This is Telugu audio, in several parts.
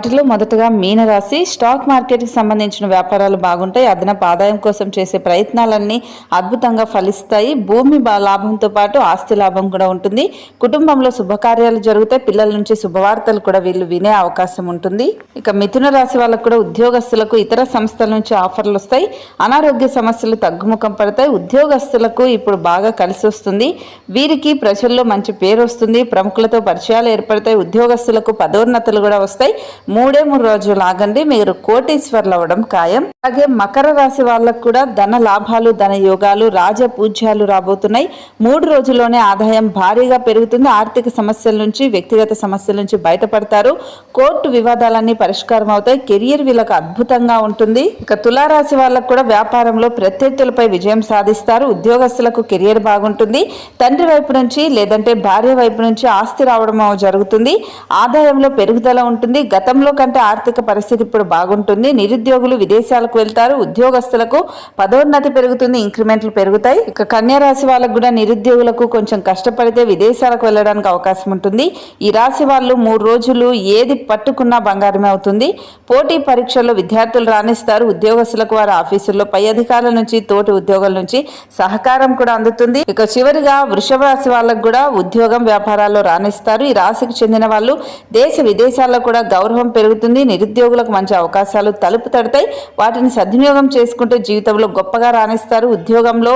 వాటిలో మొదటగా మీనరాశి. స్టాక్ మార్కెట్కి సంబంధించిన వ్యాపారాలు బాగుంటాయి. అదనపు ఆదాయం కోసం చేసే ప్రయత్నాలన్నీ అద్భుతంగా ఫలిస్తాయి. భూమి లాభంతో పాటు ఆస్తి లాభం కూడా ఉంటుంది. కుటుంబంలో శుభకార్యాలు జరుగుతాయి. పిల్లల నుంచి శుభవార్తలు కూడా వీళ్ళు వినే అవకాశం ఉంటుంది. ఇక మిథున రాశి వాళ్ళకు కూడా ఉద్యోగస్తులకు ఇతర సంస్థల నుంచి ఆఫర్లు వస్తాయి. అనారోగ్య సమస్యలు తగ్గుముఖం పడతాయి. ఉద్యోగస్తులకు ఇప్పుడు బాగా కలిసి వస్తుంది. వీరికి ప్రజల్లో మంచి పేరు వస్తుంది. ప్రముఖులతో పరిచయాలు ఏర్పడతాయి. ఉద్యోగస్తులకు పదోన్నతులు కూడా వస్తాయి. 3 రోజులు ఆగండి, మీరు కోటీశ్వర్లు అవ్వడం ఖాయం. అలాగే మకర రాశి వాళ్ళకు కూడా ధన లాభాలు, ధన యోగాలు, రాజపూజ్యాలు రాబోతున్నాయి. 3 రోజుల్లోనే ఆదాయం భారీగా పెరుగుతుంది. ఆర్థిక సమస్యల నుంచి, వ్యక్తిగత సమస్యల నుంచి బయటపడతారు. కోర్టు వివాదాలన్నీ పరిష్కారం అవుతాయి. కెరియర్ వీళ్ళకు అద్భుతంగా ఉంటుంది. ఇక తులారాశి వాళ్ళకు కూడా వ్యాపారంలో ప్రత్యర్థులపై విజయం సాధిస్తారు. ఉద్యోగస్తులకు కెరియర్ బాగుంటుంది. తండ్రి వైపు నుంచి లేదంటే భార్య వైపు నుంచి ఆస్తి రావడం జరుగుతుంది. ఆదాయంలో పెరుగుదల ఉంటుంది. గతంలో కంటే ఆర్థిక పరిస్థితి ఇప్పుడు బాగుంటుంది. నిరుద్యోగులు విదేశాలకు వెళ్తారు. ఉద్యోగస్తులకు పదోన్నతి పెరుగుతుంది. ఇంక్రిమెంట్లు పెరుగుతాయి. ఇక కన్యా రాశి వాళ్ళకు కూడా నిరుద్యోగులకు కొంచెం కష్టపడితే విదేశాలకు వెళ్ళడానికి అవకాశం ఉంటుంది. ఈ రాశి వాళ్ళు 3 రోజులు ఏది పట్టుకున్నా బంగారమే అవుతుంది. పోటీ పరీక్షల్లో విద్యార్థులు రాణిస్తారు. ఉద్యోగస్తులకు వారి ఆఫీసుల్లో పై అధికారుల నుంచి, తోటి ఉద్యోగుల నుంచి సహకారం కూడా అందుతుంది. ఇక చివరిగా వృషభ రాశి వాళ్ళకు కూడా ఉద్యోగం, వ్యాపారాల్లో రాణిస్తారు. ఈ రాశికి చెందిన వాళ్ళు దేశ విదేశాల్లో కూడా గౌరవం పెరుగుతుంది. నిరుద్యోగులకు మంచి అవకాశాలు తలుపు తడతాయి. వాటిని సద్వినియోగం చేసుకుంటూ జీవితంలో గొప్పగా రాణిస్తారు. ఉద్యోగంలో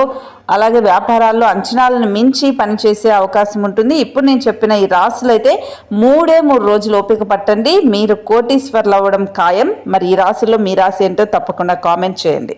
అలాగే వ్యాపారాల్లో అంచనాలను మించి పనిచేసే అవకాశం ఉంటుంది. ఇప్పుడు నేను చెప్పిన ఈ రాశులు అయితే 3 రోజులు ఓపిక పట్టండి, మీరు కోటీశ్వర్లు అవ్వడం ఖాయం. మరి ఈ రాశుల్లో మీ రాశి ఏంటో తప్పకుండా కామెంట్ చేయండి.